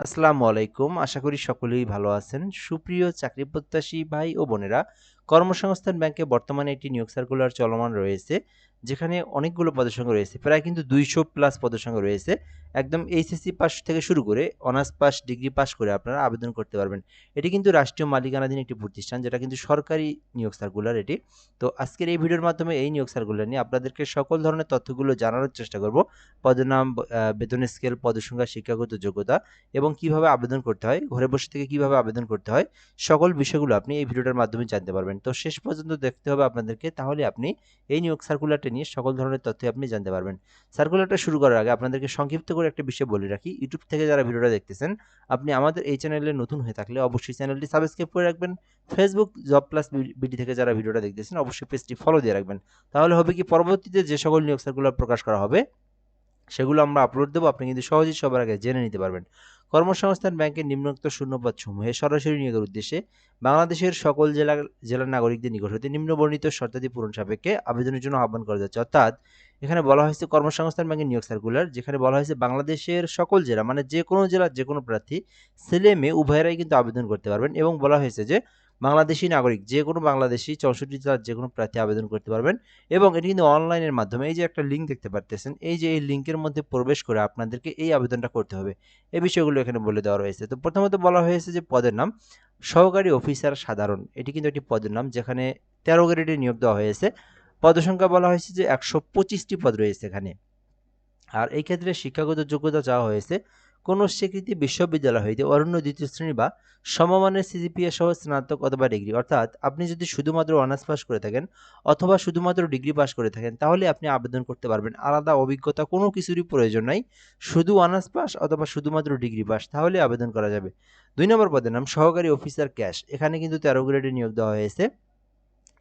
আসসালামু আলাইকুম। আশা করি সকলেই ভালো আছেন। সুপ্রিয় চাকরি প্রত্যাশী ভাই ও বোনেরা, কর্মসংস্থান ব্যাংকে বর্তমানে একটি নিয়োগ সার্কুলার চলমান রয়েছে, যেখানে অনেকগুলো পদের রয়েছে। প্রায় কিন্তু ২০০ প্লাস পদের রয়েছে। একদম এইচএসসি পাস থেকে শুরু করে অনার্স পাস, ডিগ্রি পাস করে আপনারা আবেদন করতে পারবেন। এটি কিন্তু রাষ্ট্রীয় মালিকানাধীন একটি প্রতিষ্ঠান, যেটা কিন্তু সরকারি নিয়োগ সার্কুলার এটি। তো আজকের এই ভিডিওর মাধ্যমে এই নিয়োগ সার্কুলার নিয়ে আপনাদেরকে সকল ধরনের তথ্যগুলো জানানোর চেষ্টা করব। পদের নাম, বেতন স্কেল, পদের সংখ্যা, শিক্ষাগত যোগ্যতা এবং কিভাবে আবেদন করতে হয়, ঘরে বসে থেকে কিভাবে আবেদন করতে হয়, সকল বিষয়গুলো আপনি এই ভিডিওটার মাধ্যমে জানতে পারবেন। তো শেষ পর্যন্ত দেখতে হবে আপনাদেরকে, তাহলে আপনি এই নিয়োগ সার্কুলারটা নিয়ে সকল ধরনের তথ্য আপনি জানতে পারবেন। সার্কুলারটা শুরু করার আগে আপনাদেরকে সংক্ষিপ্ত করে একটা বিষয় বলে রাখি। ইউটিউব থেকে যারা ভিডিওটা দেখতেছেন, আপনি আমাদের এই চ্যানেলে নতুন হয়ে থাকলে অবশ্যই চ্যানেলটি সাবস্ক্রাইব করে রাখবেন। ফেসবুক জব প্লাস বিডি থেকে যারা ভিডিওটা দেখতেছেন, অবশ্যই পেজটি ফলো দিয়ে রাখবেন। তাহলে হবে কি, পরবর্তীতে যে সকল নিয়োগ সার্কুলার প্রকাশ করা হবে সেগুলো আমরা আপলোড দেবো, আপনি কিন্তু সহজেই সবার আগে জেনে নিতে পারবেন। কর্মসংস্থান ব্যাংকের নিম্নোক্ত শূন্যপদ সমূহে সরাসরি নিয়োগের উদ্দেশ্যে বাংলাদেশের সকল জেলার নাগরিকদের নিকট হতে নিম্নবর্ণিত শর্তাদি পূরণ সাপেক্ষে আবেদনের জন্য আহ্বান করা যাচ্ছে। অর্থাৎ এখানে বলা হয়েছে কর্মসংস্থান ব্যাংকের নিয়োগ সার্কুলার, যেখানে বলা হয়েছে বাংলাদেশের সকল জেলা, মানে যে কোনো জেলার যে কোনো প্রার্থী, ছেলে মেয়ে উভয়েরাই কিন্তু আবেদন করতে পারবেন। এবং বলা হয়েছে যে বাংলাদেশি নাগরিক, যে কোনো বাংলাদেশি 64 জেলার যে কোনো প্রার্থী আবেদন করতে পারবেন। এবং এটি কিন্তু অনলাইনের মাধ্যমে, এই যে একটা লিঙ্ক দেখতে পারতেছেন, এই যে এই লিঙ্কের মধ্যে প্রবেশ করে আপনাদেরকে এই আবেদনটা করতে হবে। এই বিষয়গুলো এখানে বলে দেওয়া রয়েছে। তো প্রথমত বলা হয়েছে যে পদের নাম সহকারী অফিসার সাধারণ, এটি কিন্তু একটি পদের নাম, যেখানে 13 গ্রেডে নিয়োগ দেওয়া হয়েছে। পদসংখ্যা বলা হয়েছে যে 125টি পদ রয়েছে এখানে। আর এই ক্ষেত্রে শিক্ষাগত যোগ্যতা চাওয়া হয়েছে কোনো স্বীকৃতি বিশ্ববিদ্যালয় হইতে অরণ্য দ্বিতীয় শ্রেণী বা সমমানের সিজিপিএ সহ স্নাতক অথবা ডিগ্রি। অর্থাৎ আপনি যদি শুধুমাত্র অনার্স পাস করে থাকেন অথবা শুধুমাত্র ডিগ্রি পাস করে থাকেন, তাহলে আপনি আবেদন করতে পারবেন। আলাদা অভিজ্ঞতা কোনো কিছুরই প্রয়োজন নাই, শুধু অনার্স পাস অথবা শুধুমাত্র ডিগ্রি পাস, তাহলে আবেদন করা যাবে। 2 নম্বর পদের নাম সহকারী অফিসার ক্যাশ, এখানে কিন্তু 13 গ্রেডে নিয়োগ দেওয়া হয়েছে।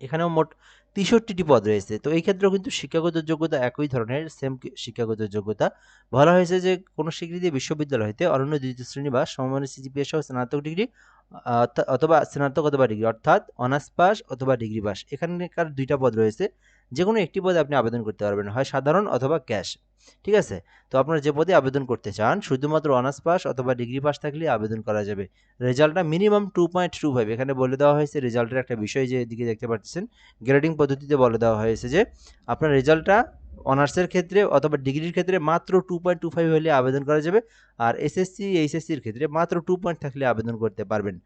এখানেও মোট 63টি পদ রয়েছে। তো এই ক্ষেত্রেও কিন্তু শিক্ষাগত যোগ্যতা একই ধরনের, সেম শিক্ষাগত যোগ্যতা। বলা হয়েছে যে কোনো স্বীকৃতি বিশ্ববিদ্যালয় হইতে অনন্য দ্বিতীয় শ্রেণী বা সমমানের সিজিপিএ সহ স্নাতক ডিগ্রি, অথবা স্নাতক অথবা ডিগ্রি, অর্থাৎ অনার্স পাস অথবা ডিগ্রি পাস। এখানকার 2টা পদ রয়েছে, যেকোনো একটি পদে আপনি আবেদন করতে পারবেন, হয় সাধারণ অথবা ক্যাশ। ঠিক আছে? তো আপনারা যে পদে আবেদন করতে চান, শুধুমাত্র অনার্স পাস অথবা ডিগ্রি পাস থাকলেই আবেদন করা যাবে। রেজাল্টটা মিনিমাম 2.25, এখানে বলে দেওয়া হয়েছে রেজাল্টের একটা বিষয়, যে এদিকে দেখতে পাচ্ছেন গ্রেডিং পদ্ধতিতে বলে দেওয়া হয়েছে যে আপনার রেজাল্টটা অনার্সের ক্ষেত্রে অথবা ডিগ্রির ক্ষেত্রে মাত্র 2.25 হলে আবেদন করা যাবে। আর এসএসসি এইচএসসির ক্ষেত্রে মাত্র 2 পয়েন্ট থাকলে আবেদন করতে পারবেন।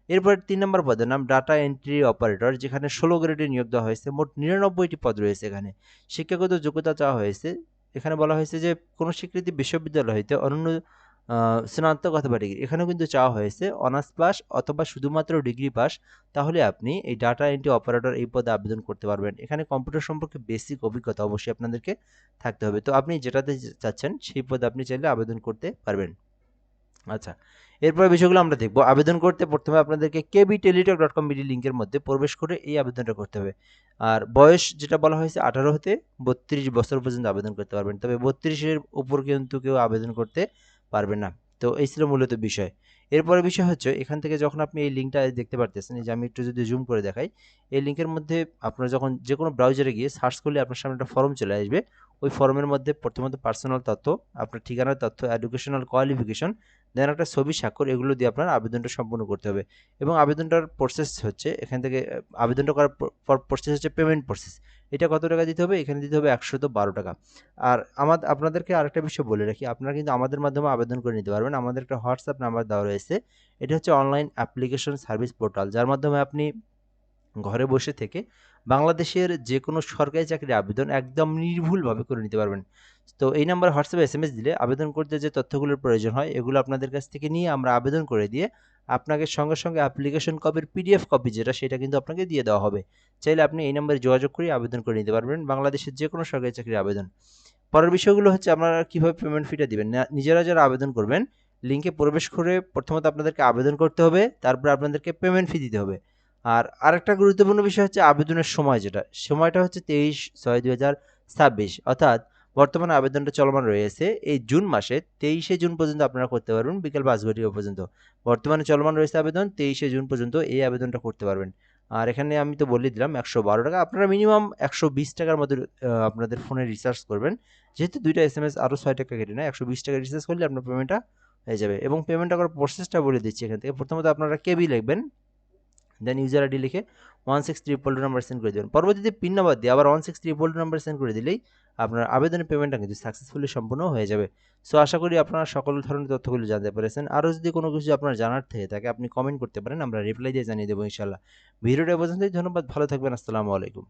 এরপর 3 নম্বর পদের নাম ডাটা এন্ট্রি অপারেটর, যেখানে 16 গ্রেডে নিয়োগ দেওয়া হয়েছে। মোট 99টি পদ রয়েছে এখানে। শিক্ষাগত যোগ্যতা চাওয়া হয়েছে। এখানে বলা হয়েছে যে কোনো স্বীকৃতি বিশ্ববিদ্যালয় হইতে অনন্য স্নাতক অথবা ডিগ্রি, এখানেও কিন্তু চাওয়া হয়েছে অনার্স পাস অথবা শুধুমাত্র ডিগ্রি পাস, তাহলে আপনি এই ডাটা এন্ট্রি অপারেটর এই পদে আবেদন করতে পারবেন। এখানে কম্পিউটার সম্পর্কে বেসিক অভিজ্ঞতা অবশ্যই আপনাদেরকে থাকতে হবে। তো আপনি যেটাতে চাচ্ছেন সেই পদে আপনি চাইলে আবেদন করতে পারবেন। আচ্ছা, এরপর বিষয়গুলো আমরা দেখব। আবেদন করতে প্রথমে আপনাদেরকে kbteletalk.com বিডি লিঙ্কের মধ্যে প্রবেশ করে এই আবেদনটা করতে হবে। আর বয়স যেটা বলা হয়েছে 18 হতে 32 বছর পর্যন্ত আবেদন করতে পারবেন। তবে 32 এর উপর কিন্তু কেউ আবেদন করতে পারবে না। তো এই ছিল মূলত বিষয়। এরপরের বিষয় হচ্ছে, এখান থেকে যখন আপনি এই লিঙ্কটা দেখতে পারতেছেন, এই যে আমি একটু যদি জুম করে দেখাই, এই লিঙ্কের মধ্যে আপনারা যখন যেকোনো ব্রাউজারে গিয়ে সার্চ করলে আপনার সামনে একটা ফর্ম চলে আসবে। ওই ফর্মের মধ্যে প্রথমত পার্সোনাল তথ্য, আপনার ঠিকানার তথ্য, এডুকেশনাল কোয়ালিফিকেশন, দেন একটা ছবি, স্বাক্ষর, এগুলো দিয়ে আপনার আবেদনটা সম্পূর্ণ করতে হবে। এবং আবেদনটার প্রসেস হচ্ছে, এখান থেকে আবেদনটা করার প্রসেস হচ্ছে পেমেন্ট প্রসেস। এটা কত টাকা দিতে হবে? এখানে দিতে হবে 112 টাকা। আর আপনাদেরকে আরেকটা বিষয় বলে রাখি, আপনারা কিন্তু আমাদের মাধ্যমে আবেদন করে নিতে পারবেন। আমাদের একটা হোয়াটসঅ্যাপ নাম্বার দেওয়া রয়েছে। এটা হচ্ছে অনলাইন অ্যাপ্লিকেশন সার্ভিস পোর্টাল, যার মাধ্যমে আপনি ঘরে বসে থেকে বাংলাদেশের যে কোনো সরকারি চাকরির আবেদন একদম নির্ভুলভাবে করে নিতে পারবেন। তো এই নাম্বারে হোয়াটসঅ্যাপে এসএমএস দিলে আবেদন করতে যে তথ্যগুলোর প্রয়োজন হয়, এগুলো আপনাদের কাছ থেকে নিয়ে আমরা আবেদন করে দিয়ে আপনাকে সঙ্গে সঙ্গে অ্যাপ্লিকেশন কপির পিডিএফ কপি যেটা, সেটা কিন্তু আপনাকে দিয়ে দেওয়া হবে। চাইলে আপনি এই নাম্বারে যোগাযোগ করে আবেদন করে নিতে পারবেন বাংলাদেশের যে কোনো সরকারি চাকরির আবেদন। পরের বিষয়গুলো হচ্ছে আপনারা কিভাবে পেমেন্ট ফিটা দিবেন। নিজেরা যারা আবেদন করবেন, লিঙ্কে প্রবেশ করে প্রথমত আপনাদেরকে আবেদন করতে হবে, তারপরে আপনাদেরকে পেমেন্ট ফি দিতে হবে। আর আরেকটা গুরুত্বপূর্ণ বিষয় হচ্ছে আবেদনের সময়, যেটা সময়টা হচ্ছে 23/6/2026, অর্থাৎ বর্তমানে আবেদনটা চলমান রয়েছে এই জুন মাসে 23শে জুন পর্যন্ত আপনারা করতে পারবেন, বিকেল 5 ঘটিকা পর্যন্ত। বর্তমানে চলমান রয়েছে আবেদন 23শে জুন পর্যন্ত, এই আবেদনটা করতে পারবেন। আর এখানে আমি তো বলে দিলাম 112 টাকা, আপনারা মিনিমাম 120 টাকার মধ্যে আপনাদের ফোনে রিচার্জ করবেন। যেহেতু 2টা এসএমএস আরও 6 টাকা কেটে নেয়, 120 টাকা রিচার্জ করলে আপনার পেমেন্টটা হয়ে যাবে। এবং পেমেন্টটা করার প্রসেসটা বলে দিচ্ছি এখান থেকে। প্রথমত আপনারা কেবি লিখবেন, দেন ইউজার আইডি লিখে 16322 নাম্বার সেন্ড করে দেবেন। পরবর্তীতে পিন নাম্বার দিয়ে আবার 16322 নাম্বার সেন্ড করে দিলেই আপনার আবেদনের পেমেন্টটা কিন্তু সাকসেসফুলি সম্পূর্ণ হয়ে যাবে। সো আশা করি আপনারা সকল ধরনের তথ্যগুলো জানতে পেরেছেন। আরও যদি কোনো কিছু আপনার জানার থেকে থাকে আপনি কমেন্ট করতে পারেন, আমরা রিপ্লাই দিয়ে জানিয়ে দেবো ইনশাল্লাহ। ভিডিওটা এ পর্যন্তই, ধন্যবাদ, ভালো থাকবেন, আসসালামু আলাইকুম।